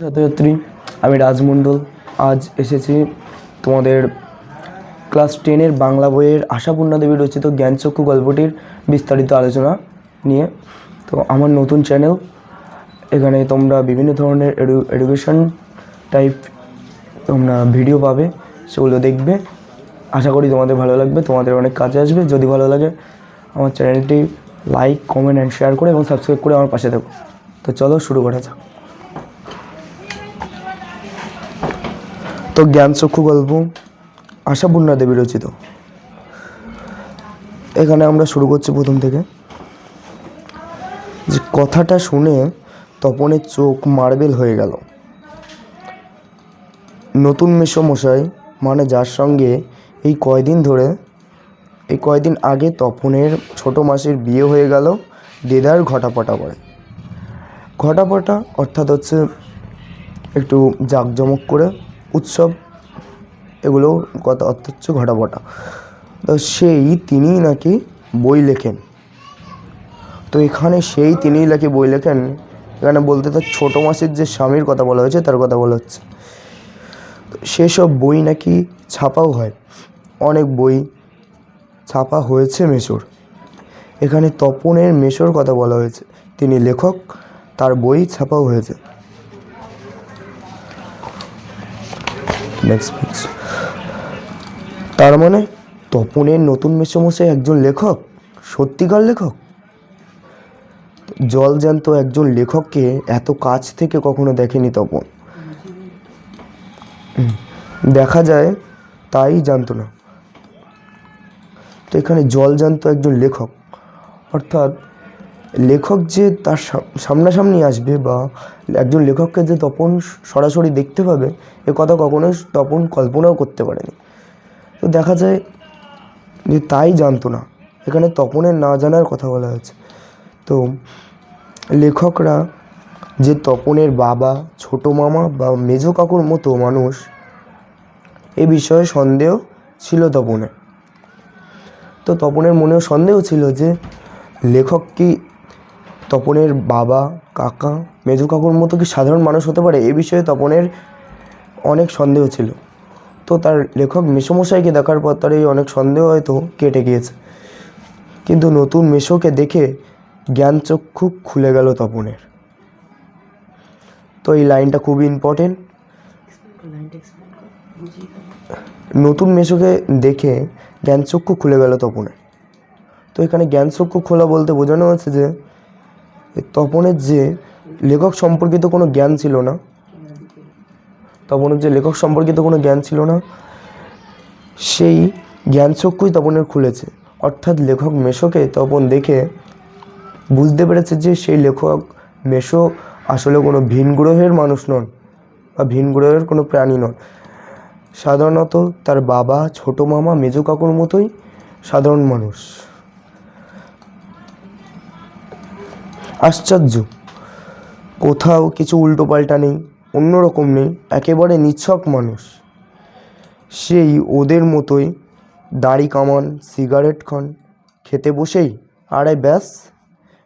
ছাত্রছাত্রী, আমি রাজমণ্ডল। আজ এসেছি তোমাদের ক্লাস 10-এর বাংলা বইয়ের আশাপূর্ণা দেবী রচিত জ্ঞানচক্ষু গল্পটির বিস্তারিত আলোচনা নিয়ে। তো আমার নতুন চ্যানেল, এখানে তোমরা বিভিন্ন ধরনের এডুকেশন টাইপ তোমরা ভিডিও পাবে, সেগুলো দেখবে। আশা করি তোমাদের ভালো লাগবে, তোমাদের অনেক কাজে আসবে। যদি ভালো লাগে আমার চ্যানেলটি লাইক, কমেন্ট অ্যান্ড শেয়ার করে এবং সাবস্ক্রাইব করে আমার পাশে থাকো। তো চলো শুরু করা যাক। তো জ্ঞানচক্ষু গল্প আশাপূর্ণা দেবী রচিত। এখানে আমরা শুরু করছি প্রথম থেকে। যে কথাটা শুনে তপনের চোখ মার্বেল হয়ে গেল। নতুন মেসোমশাই, মানে যার সঙ্গে এই কয়দিন আগে তপনের ছোট মাসির বিয়ে হয়ে গেল, দেদার ঘটাপটা করে। ঘটাপটা অর্থাৎ হচ্ছে একটু জাঁকজমক করে উৎসব, এগুলো কথা অর্থ হচ্ছে ঘটাপটা। তো তিনিই নাকি বই লেখেন। তো এখানে তিনিই নাকি বই লেখেন, এখানে বলতে তার ছোটো মাসির যে স্বামীর কথা বলা হয়েছে তার কথা বলা হচ্ছে। সেসব বই নাকি ছাপাও হয়, অনেক বই ছাপা হয়েছে মেসোর। এখানে তপনের মেসোর কথা বলা হয়েছে, তিনি লেখক, তার বই ছাপাও হয়েছে। Next page. তার মানে তপনের নতুন মেসোমশাই একজন লেখক, সত্যিকার লেখক। জলজ্যান্ত একজন লেখককে এত কাছ থেকে কখনো দেখেনি তপন। দেখা যায় তাই জানতো না। তো এখানে জলজ্যান্ত একজন লেখক অর্থাৎ লেখক যে তার সামনাসামনি আসবে, বা একজন লেখককে যে তপন সরাসরি দেখতে পাবে, এ কথা কখনোই তপন কল্পনাও করতে পারেনি। তো দেখা যায় যে তাই জানতো না, এখানে তপনের না জানার কথা বলা হয়েছে। তো লেখকরা যে তপনের বাবা, ছোট মামা বা মেজো কাকুর মতো মানুষ, এ বিষয়ে সন্দেহ ছিল তপনের। তো তপনের মনেও সন্দেহ ছিল যে লেখক কি তপনের বাবা, কাকা, মেজো কাকুর মতো কি সাধারণ মানুষ হতে পারে, এ বিষয়ে তপনের অনেক সন্দেহ ছিল। তো তার লেখক মেসোমশাইকে দেখার পর তার এই অনেক সন্দেহ হয়তো কেটে গিয়েছে। কিন্তু নতুন মেসোকে দেখে জ্ঞানচক্ষু খুলে গেল তপনের। তো এই লাইনটা খুবই ইম্পর্টেন্ট। নতুন মেসোকে দেখে জ্ঞানচক্ষু খুলে গেল তপনের। তো এখানে জ্ঞানচক্ষু খোলা বলতে বোঝানো হচ্ছে যে তপনের যে লেখক সম্পর্কিত কোনো জ্ঞান ছিল না, সেই জ্ঞানচক্ষুই তপনের খুলেছে। অর্থাৎ লেখক মেসোকে তপন দেখে বুঝতে পেরেছে যে সেই লেখক মেসো আসলে কোনো ভিন গ্রহের মানুষ নন, বা ভিন গ্রহের কোনো প্রাণী নন। সাধারণত তার বাবা, ছোট মামা, মেজো কাকুর মতোই সাধারণ মানুষ। আশ্চর্য, কোথাও কিছু উল্টোপাল্টা নেই, অন্যরকম নেই, একেবারে নিছক মানুষ। সেই ওদের মতোই দাড়ি কামান, সিগারেট খান, খেতে বসেই আরে ব্যাস,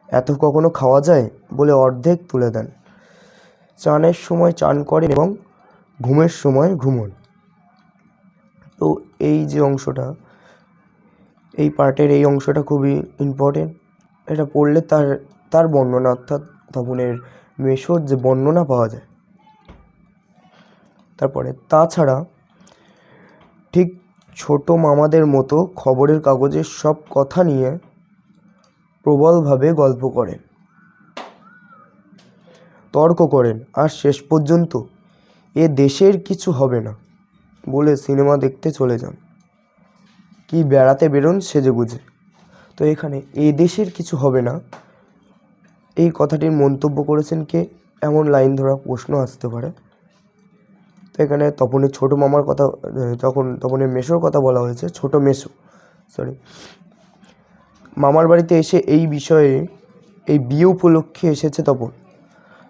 এত কখনো খাওয়া যায় বলে অর্ধেক তুলে দেন। চানের সময় চান করেন এবং ঘুমের সময় ঘুমন। তো এই যে অংশটা, এই পার্টের এই অংশটা খুবই ইম্পর্টেন্ট। এটা পড়লে তার বর্ণনা, অর্থাৎ তপনের মেসোর যে বর্ণনা পাওয়া যায়। তারপরে তাছাড়া ঠিক ছোট মামাদের মতো খবরের কাগজের সব কথা নিয়ে প্রবলভাবে গল্প করেন, তর্ক করেন, আর শেষ পর্যন্ত এ দেশের কিছু হবে না বলে সিনেমা দেখতে চলে যান, কি বেড়াতে বেরোন সেজেগুজে। তো এখানে এ দেশের কিছু হবে না, এই কথাটির মন্তব্য করেছেন কে, এমন লাইন ধরা প্রশ্ন আসতে পারে। তো এখানে তপনের ছোট মামার কথা, যখন তপনের মেসোর কথা বলা হয়েছে, ছোট মেসো মামার বাড়িতে এসে এই বিষয়ে, এই বিয়ে উপলক্ষে এসেছে তপন।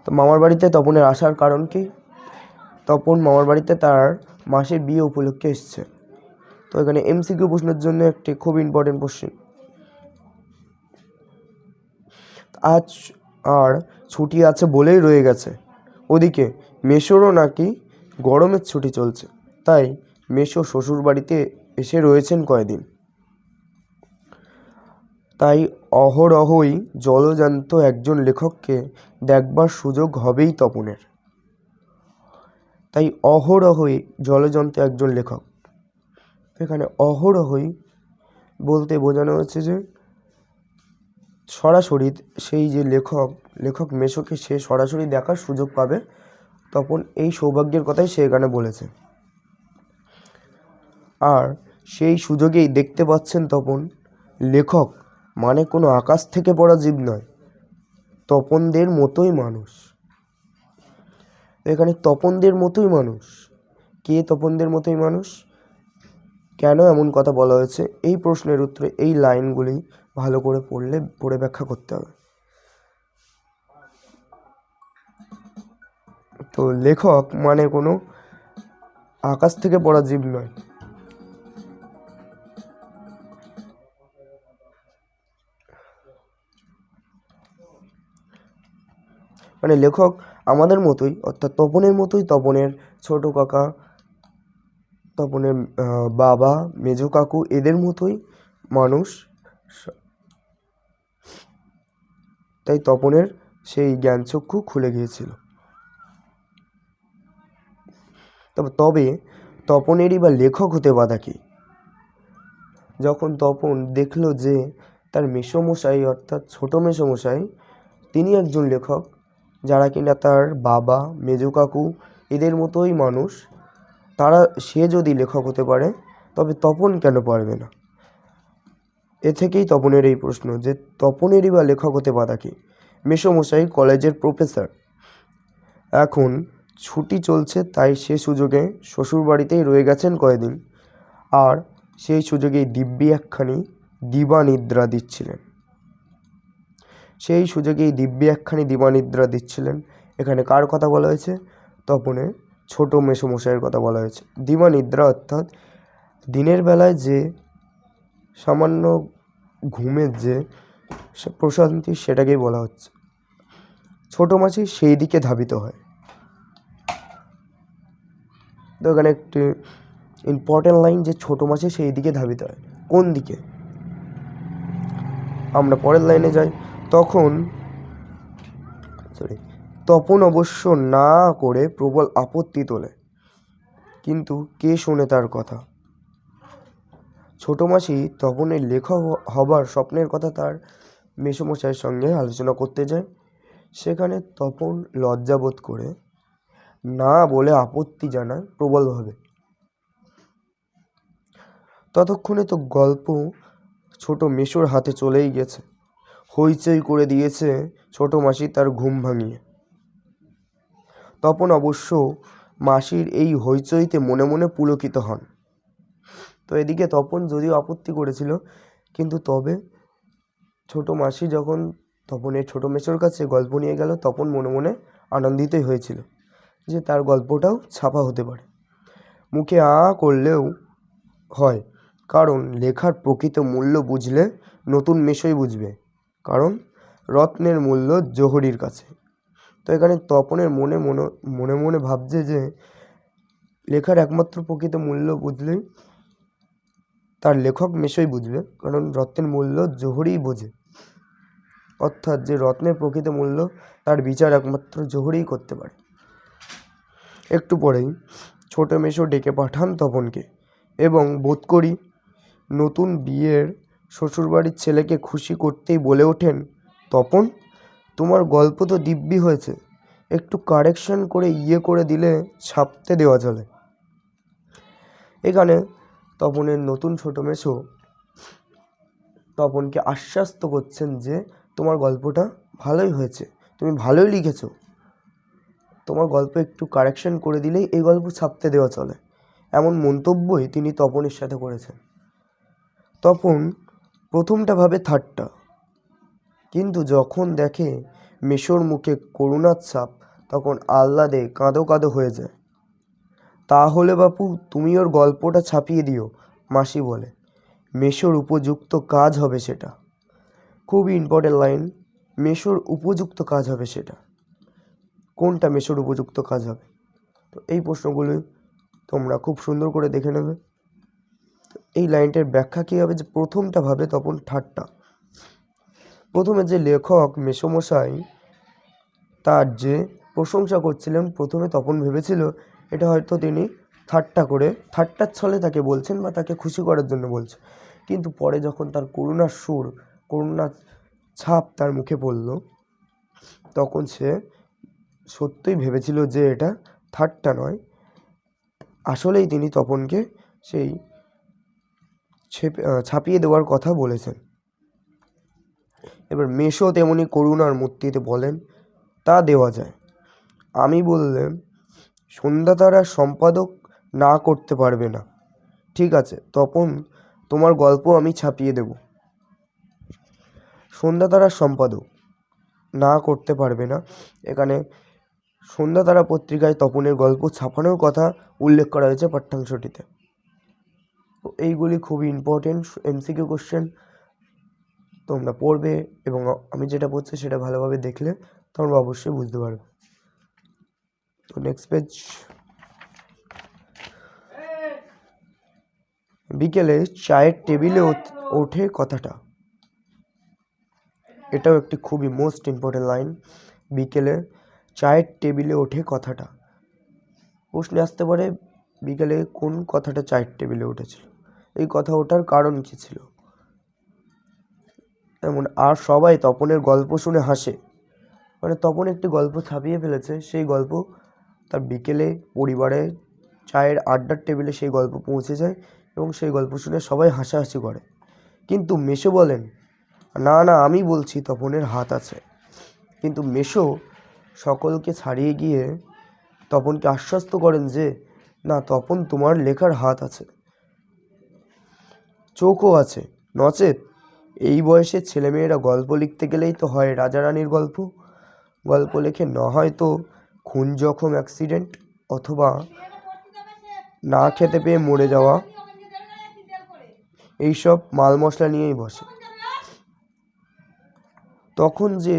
তো মামার বাড়িতে তপনের আসার কারণ কি? তপন মামার বাড়িতে তার মাসের বিয়ে উপলক্ষে এসছে। তো এখানে এমসিকিউ প্রশ্নের জন্য একটি খুব ইম্পর্টেন্ট কোশ্চেন। আজ আর ছুটি আছে বলেই রয়ে গেছে, ওদিকে মেসোরও নাকি গরমের ছুটি চলছে, তাই মেসো শ্বশুরবাড়িতে এসে রয়েছেন কয়দিন। তাই অহরহই জলজান্ত একজন লেখককে দেখবার সুযোগ হবেই তপনের। তাই অহরহই জলজান্ত একজন লেখক, এখানে অহরহই বলতে বোঝানো হচ্ছে যে সরাসরি সেই যে লেখক মেসোকে সে সরাসরি দেখার সুযোগ পাবে, তপন এই সৌভাগ্যের কথাই সে এখানে বলেছে। আর সেই সুযোগেই দেখতে পাচ্ছেন তপন লেখক মানে কোনো আকাশ থেকে পড়া জীব নয়, তপনদের মতোই মানুষ। এখানে তপনদের মতোই মানুষ, কে তপনদের মতোই মানুষ, কেন এমন কথা বলা হয়েছে, এই প্রশ্নের উত্তরে এই লাইনগুলি ভালো করে পড়ে ব্যাখ্যা করতে হবে। তো লেখক মানে কোনো আকাশ থেকে পড়া জীব নয়। মানে লেখক আমাদের মতোই, অর্থাৎ তপনের মতোই, তপনের ছোট কাকা, তপনের বাবা, মেজো কাকু, এদের মতোই মানুষ। তাই তপনের সেই জ্ঞানচক্ষু খুলে গিয়েছিল। তবে তপনেরই বা লেখক হতে বাধা কি? যখন তপন দেখল যে তার মেসোমশাই অর্থাৎ ছোট মেসোমশাই তিনি একজন লেখক, যারা কিনা তার বাবা, মেজো কাকু এদের মতোই মানুষ, সে যদি লেখক হতে পারে তবে তপন কেন পারবে না? এ থেকেই তপনের এই প্রশ্ন যে তপনেরই বা লেখক হতে বাধা কি? মেসোমশাই কলেজের প্রফেসর, এখন ছুটি চলছে, তাই সে সুযোগে শ্বশুরবাড়িতেই রয়ে গেছেন কয়েকদিন, আর সেই সুযোগেই দিব্যি একখানি দিবানিদ্রা দিচ্ছিলেন। এখানে কার কথা বলা হয়েছে? তপনের ছোট মেসোমশাইয়ের কথা বলা হয়েছে। দিবানিদ্রা অর্থাৎ দিনের বেলায় যে সামান্য ঘুমের যে প্রশান্তি, সেটাকেই বলা হচ্ছে। ছোট মাছি সেই দিকে ধাবিত হয়। তো এখানে একটি ইম্পর্টেন্ট লাইন যে ছোট মাছি সেই দিকে ধাবিত হয়, কোন দিকে? আমরা পরের লাইনে যাই। তপন অবশ্য না করে প্রবল আপত্তি তোলে, কিন্তু কে শোনে তার কথা? ছোট মাসি তপনের লেখক হবার স্বপ্নের কথা তার মেসোমশাইয়ের সঙ্গে আলোচনা করতে যায়। সেখানে তপন লজ্জাবোধ করে না বলে আপত্তি জানায় প্রবলভাবে। ততক্ষণে তো গল্প ছোট মেসোর হাতে চলেই গেছে, হইচই করে দিয়েছে ছোট মাসি তার ঘুম ভাঙিয়ে। তপন অবশ্য মাসির এই হইচইতে মনে মনে পুলকিত হন। তো এদিকে তপন যদিও আপত্তি করেছিল, কিন্তু তবে ছোট মাসি যখন তপনের ছোট মেসোর কাছে গল্প নিয়ে গেল, তপন মনে মনে আনন্দিতই হয়েছিল যে তার গল্পটাও ছাপা হতে পারে। মুখে করলেও হয়, কারণ লেখার প্রকৃত মূল্য বুঝলে নতুন মেসোই বুঝবে, কারণ রত্নের মূল্য জহরির কাছে। তো এখানে তপনের মনে মনে ভাবছে যে লেখার একমাত্র প্রকৃত মূল্য বুঝলেই তার লেখক মেসোই বুঝবে, কারণ রত্নের মূল্য জহরিই বোঝে। অর্থাৎ যে রত্নের প্রকৃত মূল্য তার বিচার একমাত্র জহরিই করতে পারে। একটু পরেই ছোট মেসো ডেকে পাঠান তপনকে, এবং বোধ করি নতুন বিয়ের শ্বশুরবাড়ির ছেলেকে খুশি করতেই বলে ওঠেন, তপন, তোমার গল্প তো দিব্যি হয়েছে, একটু কারেকশন করে করে দিলে ছাপতে দেওয়া চলে। এখানে তপনের নতুন ছোট মেসো তপনকে আশ্বস্ত করছেন যে তোমার গল্পটা ভালোই হয়েছে, তুমি ভালোই লিখেছো, তোমার গল্প একটু কারেকশন করে দিলেই এই গল্প ছাপতে দেওয়া চলে, এমন মন্তব্যই তিনি তপনের সাথে করেছেন। তপন প্রথমটা ভাবে ঠাট্টা, কিন্তু যখন দেখে মেসোর মুখে করুণার ছাপ, তখন আহ্লাদে কাঁদো কাঁদো হয়ে যায়। তাহলে বাপু তুমি ওর গল্পটা ছাপিয়ে দিও, মাসি বলে, মেসোর উপযুক্ত কাজ হবে সেটা। খুবই ইম্পর্টেন্ট লাইন, মেসোর উপযুক্ত কাজ হবে সেটা। কোনটা মেশোর উপযুক্ত কাজ হবে? তো এই প্রশ্নগুলি তোমরা খুব সুন্দর করে দেখে নেবে। এই লাইনটার ব্যাখ্যা কী হবে, যে প্রথমটা ভাবে তপন ঠাট্টা। প্রথমে যে লেখক মেসোমশাই তার যে প্রশংসা করছিলেন, প্রথমে তপন ভেবেছিল এটা হয়তো তিনি ঠাট্টার ছলে তাকে বলছেন বা তাকে খুশি করার জন্য বলছে। কিন্তু পরে যখন তার করুণার সুর, করুণার ছাপ তার মুখে পড়ল, তখন সে সত্যিই ভেবেছিল যে এটা ঠাট্টা নয়, আসলেই তিনি তপনকে সেই ছাপিয়ে দেওয়ার কথা বলেছেন। এবার মেশো তেমনি করুণার মূর্তিতে বলেন, তা দেওয়া যায়। আমি বললেন, সন্ধ্যাতারা সম্পাদক না করতে পারবে না। ঠিক আছে তপন, তোমার গল্প আমি ছাপিয়ে দেব। সন্ধ্যাতারার সম্পাদক না করতে পারবে না, এখানে সন্ধ্যাতারা পত্রিকায় তপনের গল্প ছাপানোর কথা উল্লেখ করা হয়েছে পাঠ্যাংশটিতে। এইগুলি খুবই ইম্পর্টেন্ট এমসিকিউ কোশ্চেন, তোমরা পড়বে এবং আমি যেটা বলছি সেটা ভালোভাবে দেখলে তোমরা অবশ্যই বুঝতে পারবে। তো নেক্সট পেজ। বিকেলে চায়ের টেবিলে ওঠে কথাটা, এটাও একটি খুবই মোস্ট ইম্পর্টেন্ট লাইন। বিকেলে চায়ের টেবিলে ওঠে কথাটা। প্রশ্নে আসতে পারে বিকেলে কোন কথাটা চায়ের টেবিলে উঠেছিল, এই কথা ওঠার কারণ কী ছিল। এমন আর সবাই তপনের গল্প শুনে হাসে, মানে তপন একটি গল্প ছাপিয়ে ফেলেছে, সেই গল্প তার বিকেলে পরিবারে চায়ের আড্ডার টেবিলে সেই গল্প পৌঁছে যায় এবং সেই গল্প শুনে সবাই হাসাহাসি করে। কিন্তু মেশো বলেন, না না আমি বলছি তপনের হাত আছে। কিন্তু মেশো সকলকে ছাড়িয়ে গিয়ে তপনকে আশ্বস্ত করেন যে না তপন, তোমার লেখার হাত আছে, চোখও আছে, নচেত এই বয়সের ছেলেমেয়েরা গল্প লিখতে গেলেই তো হয় রাজা রানীর গল্প, গল্প লেখে না হয়তো খুন জখম অ্যাক্সিডেন্ট অথবা না খেতে পেয়ে মরে যাওয়া, এইসব মাল মশলা নিয়েই বসে। তখন যে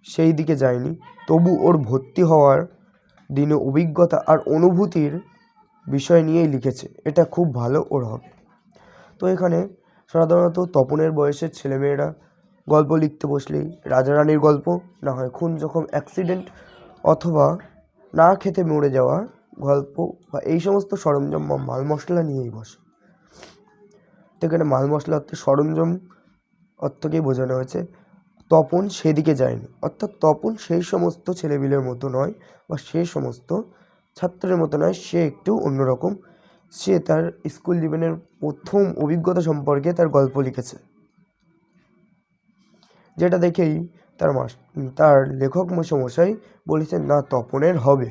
সেই দিকে যায়নি, তবু ওর ভর্তি হওয়ার দিনে অভিজ্ঞতা আর অনুভূতির বিষয় নিয়েই লিখেছে, এটা খুব ভালো ওর হবে। তো এখানে সাধারণত তপনের বয়সের ছেলেমেয়েরা গল্প লিখতে বসলেই রাজা রানীর গল্প, না হয় খুন জখম অ্যাক্সিডেন্ট অথবা না খেতে মরে যাওয়া গল্প বা এই সমস্ত সরঞ্জাম বা মাল মশলা নিয়েই বসে। তো এখানে মাল মশলা অর্থে সরঞ্জাম অর্থকেই বোঝানো হয়েছে। তপন সেদিকে যায়নি, অর্থাৎ তপন সেই সমস্ত ছেলেপিলের মতো নয় বা সেই সমস্ত ছাত্রের মতো নয়, সে একটু অন্যরকম। সে তার স্কুল জীবনের প্রথম অভিজ্ঞতা সম্পর্কে তার গল্প লিখেছে, যেটা দেখেই তার লেখক মশাই বলেছেন না তপনের হবে।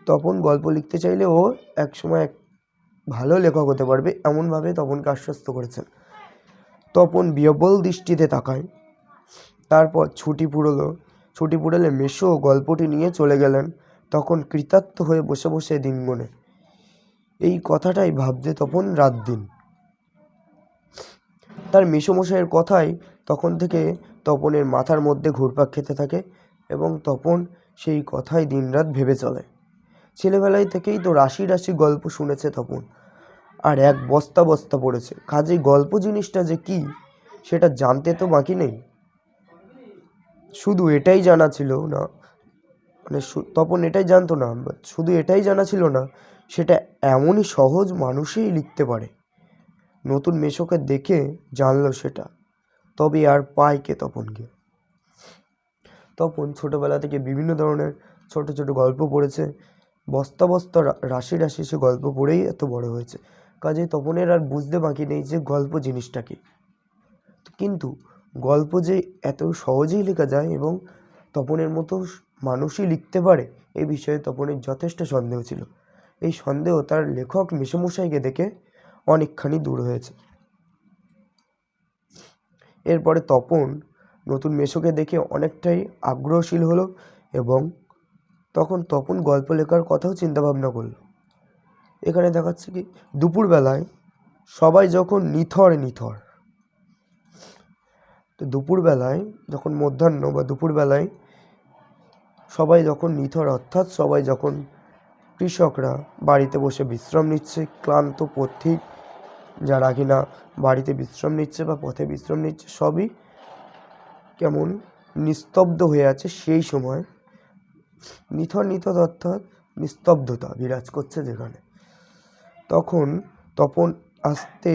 তপন গল্প লিখতে চাইলে ও একসময় ভালো লেখক হতে পারবে, এমনভাবে তপনকে আশ্বস্ত করেছেন। তপন বিহ্বল দৃষ্টিতে তাকায়। তারপর ছুটি পুরোলে মেশো গল্পটি নিয়ে চলে গেলেন। তখন কৃতার্থ হয়ে বসে বসে দিন গোনে। এই কথাটাই ভাবছে তপন রাত দিন। তার মেসোমশাইয়ের কথাই তখন থেকে তপনের মাথার মধ্যে ঘুরপাক খেতে থাকে এবং তপন সেই কথাই দিনরাত ভেবে চলে। ছেলেবেলায় থেকেই তো রাশি রাশি গল্প শুনেছে তপন, আর এক বস্তা বস্তা পড়েছে, কাজেই গল্প জিনিসটা যে কি সেটা জানতে তো বাকি নেই। শুধু এটাই জানা ছিল না, মানে তপন এটাই জানতো না, শুধু এটাই জানা ছিল না সেটা এমনই সহজ মানুষই লিখতে পারে। নতুন মেশোকে দেখে জানলো সেটা, তবে আর পায় কে তপনকে। তপন ছোটোবেলা থেকে বিভিন্ন ধরনের ছোট ছোট গল্প পড়েছে, বস্তা বস্তা রাশি রাশি সে গল্প পড়েই এত বড় হয়েছে। কাজেই তপনের আর বুঝতে বাকি নেই যে গল্প জিনিসটা কি। কিন্তু গল্প যে এত সহজেই লেখা যায় এবং তপনের মতো মানুষই লিখতে পারে, এই বিষয়ে তপনের যথেষ্ট সন্দেহ ছিল। এই সন্দেহ তার লেখক মেসোমশাইকে দেখে অনেকখানি দূর হয়েছে। এরপরে তপন নতুন মেশোকে দেখে অনেকটাই আগ্রহশীল হলো এবং তখন তপন গল্প লেখার কথাও চিন্তাভাবনা করলো। এখানে দেখাচ্ছে কি, দুপুরবেলায় সবাই যখন নিথর তো দুপুরবেলায় যখন মধ্যাহ্ন বা দুপুরবেলায় সবাই যখন নিথর, অর্থাৎ সবাই যখন কৃষকরা বাড়িতে বসে বিশ্রাম নিচ্ছে, ক্লান্ত পথিক যারা কিনা বাড়িতে বিশ্রাম নিচ্ছে বা পথে বিশ্রাম নিচ্ছে, সবই কেমন নিস্তব্ধ হয়ে আছে, সেই সময় নিথর নিথর অর্থাৎ নিস্তব্ধতা বিরাজ করছে যেখানে, তখন তপন আস্তে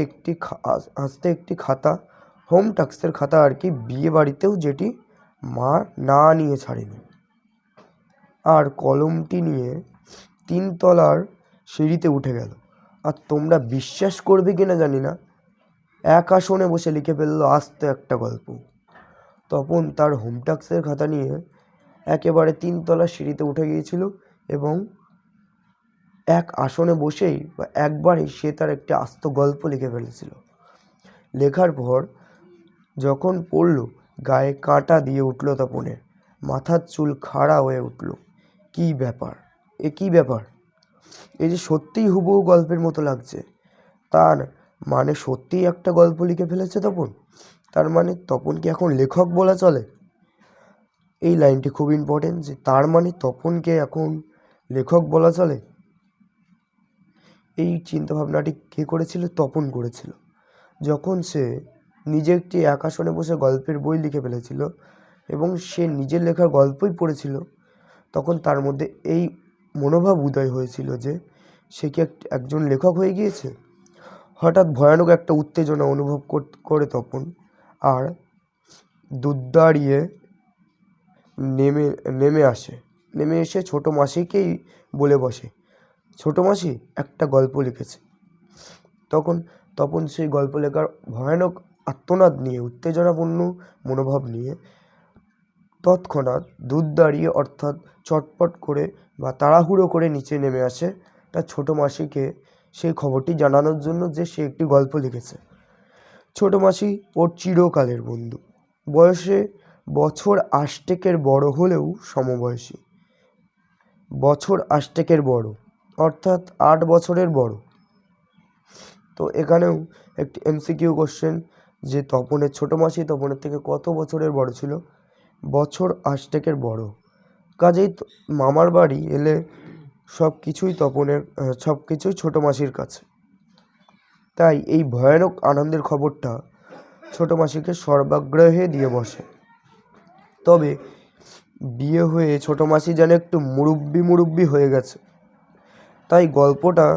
একটি খাতা, হোম টাস্কের খাতা আর কি, বিয়ে বাড়িতেও যেটি মা না নিয়ে ছাড়েনি, আর কলমটি নিয়ে 3 তলার সিঁড়িতে উঠে গেল। আর তোমরা বিশ্বাস করবে কিনা জানি না, এক আসনে বসে লিখে ফেললো আস্তে একটা গল্প। তপন তার হোম টাস্কের খাতা নিয়ে একেবারে 3 তলার সিঁড়িতে উঠে গিয়েছিল এবং এক আসনে বসেই বা একবারেই সে তার একটি আস্ত গল্প লিখে ফেলেছিল। লেখার পর যখন পড়ল, গায়ে কাঁটা দিয়ে উঠল তপনের, মাথার চুল খাড়া হয়ে উঠল। কী ব্যাপার, কী ব্যাপার, এই যে সত্যিই হুবহু গল্পের মতো লাগছে। তার মানে সত্যিই একটা গল্প লিখে ফেলেছে তপন। তার মানে তপন কি এখন লেখক বলা চলে? এই লাইনটি খুব ইম্পর্টেন্ট, যে তার মানে তপনকে এখন লেখক বলা চলে। এই চিন্তাভাবনাটি কে করেছিল? তপন করেছিল। যখন সে নিজে একটি এক আসনে বসে গল্পের বই লিখে ফেলেছিল এবং সে নিজের লেখা গল্পই পড়েছিল, তখন তার মধ্যে এই মনোভাব উদয় হয়েছিল যে সে কি একজন লেখক হয়ে গিয়েছে। হঠাৎ ভয়ানক একটা উত্তেজনা অনুভব করে তপন, আর দুধ দাঁড়িয়ে নেমে এসে ছোটো মাসিকেই বলে বসে, ছোটো মাসি একটা গল্প লিখেছে। তপন সেই গল্প লেখার ভয়ানক আর্তনাদ নিয়ে, উত্তেজনাপূর্ণ মনোভাব নিয়ে তৎক্ষণাৎ দুধ দাঁড়িয়ে অর্থাৎ চটপট করে বা তাড়াহুড়ো করে নিচে নেমে আসে তার ছোটো মাসিকে সেই খবরটি জানানোর জন্য যে সে একটি গল্প লিখেছে। ছোটো মাসি ওর চিরকালের বন্ধু, বয়সে বছর 8 বড় হলেও সমবয়সী, বছর 8 বড় অর্থাৎ 8 বছরের বড়। তো এখানেও একটি MCQ কোশ্চেন, যে তপনের ছোটো মাসি তপনের থেকে কত বছরের বড় ছিল? বছর 8 বড়। কাজেই মামার বাড়ি এলে সব কিছুই ছোটো মাসির কাছে। তাই এই ভয়ানক আনন্দের খবরটা ছোটো মাসিকে সর্বাগ্রহে দিয়ে বসে। তবে বিয়ে হয়ে ছোটো মাসি যেন একটু মুরব্বি হয়ে গেছে, তাই গল্পটা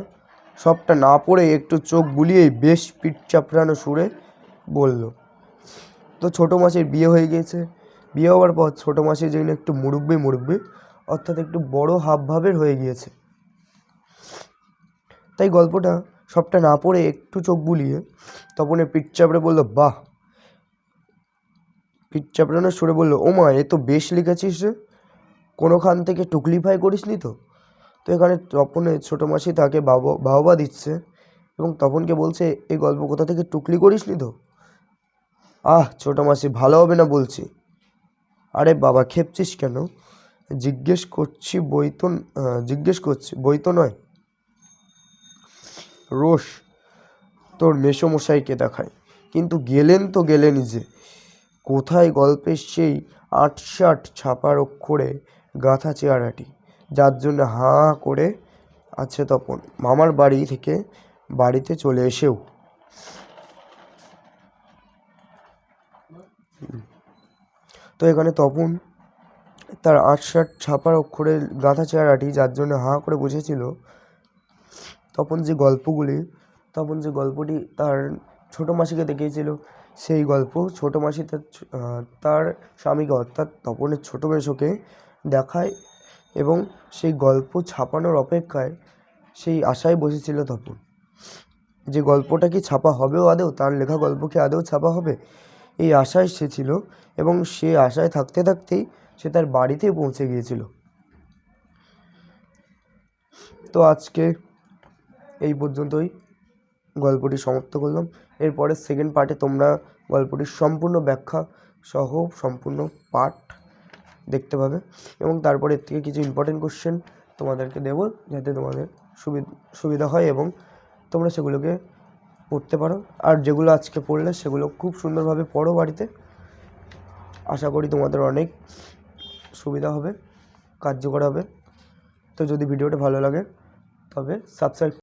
সবটা না পড়ে একটু চোখ বুলিয়েই বেশ পিঠ চাপড়ানো সুরে বলল। তো ছোটো মাসির বিয়ে হয়ে গিয়েছে। বিয়ে হওয়ার পর ছোটো মাসি যেন একটু মুরব্বি অর্থাৎ একটু বড় হাবভাবের হয়ে গিয়েছে, তাই গল্পটা সবটা না পড়ে একটু চোখ বুলিয়ে তপনের পিঠ চাপড়ে বলল, বাহ। পিঠ চাপড়ানোর সুরে বলল, ও মা, এ তো বেশ লিখেছিস রে, কোনোখান থেকে টুকলিফাই করিসনি তো? তো এখানে তপনের ছোটো মাসি তাকে বাহবা দিচ্ছে এবং তপনকে বলছে, এই গল্প কোথা থেকে টুকলি করিসনি তো? ছোটো মাসি, ভালো হবে না বলছি। আরে বাবা, খেপছিস কেন? জিজ্ঞেস করছি, বই তো নয়। রোষ তোর মেসোমশাইকে দেখায়, কিন্তু গেলেনই যে। কোথায় গল্পের সেই 8-60 ছাপার অক্ষরে গাঁথা চেহারাটি, যার জন্য হাঁ করে আছে তপন মামার বাড়ি থেকে বাড়িতে চলে এসেও? তো এখানে তপন তার 8-60 ছাপার অক্ষরে গাঁথা চেহারাটি, যার জন্য হাঁ করে বুঝেছিল, তপন যে গল্পটি তার ছোটো মাসিকে দেখিয়েছিল, সেই গল্প ছোটো মাসি তার স্বামীকে অর্থাৎ তপনের ছোটো মেসোকে দেখায় এবং সেই গল্প ছাপানোর অপেক্ষায় সেই আশায় বসেছিল তপন, যে গল্পটা কি ছাপা হবেও আদৌ, তার লেখা গল্প কি আদৌ ছাপা হবে, এই আশায় সে ছিল। এবং সে আশায় থাকতেই সে তার বাড়িতে পৌঁছে গিয়েছিল। তো আজকে এই পর্যন্তই গল্পটি সমাপ্ত করলাম। এরপরে সেকেন্ড পার্টে তোমরা গল্পটির সম্পূর্ণ ব্যাখ্যা সহ সম্পূর্ণ পাঠ দেখতে পাবে এবং তারপরে এর থেকে কিছু ইম্পর্টেন্ট কোশ্চেন তোমাদেরকে দেবো, যাতে তোমাদের সুবিধা হয় এবং তোমরা সেগুলোকে পড়তে পারো। আর যেগুলো আজকে পড়লে সেগুলো খুব সুন্দরভাবে পড়ো বাড়িতে। আশা করি তোমাদের অনেক সুবিধা হবে। কার্যকর হবে। তো যদি ভিডিওটা ভালো লাগে তবে সাবস্ক্রাইব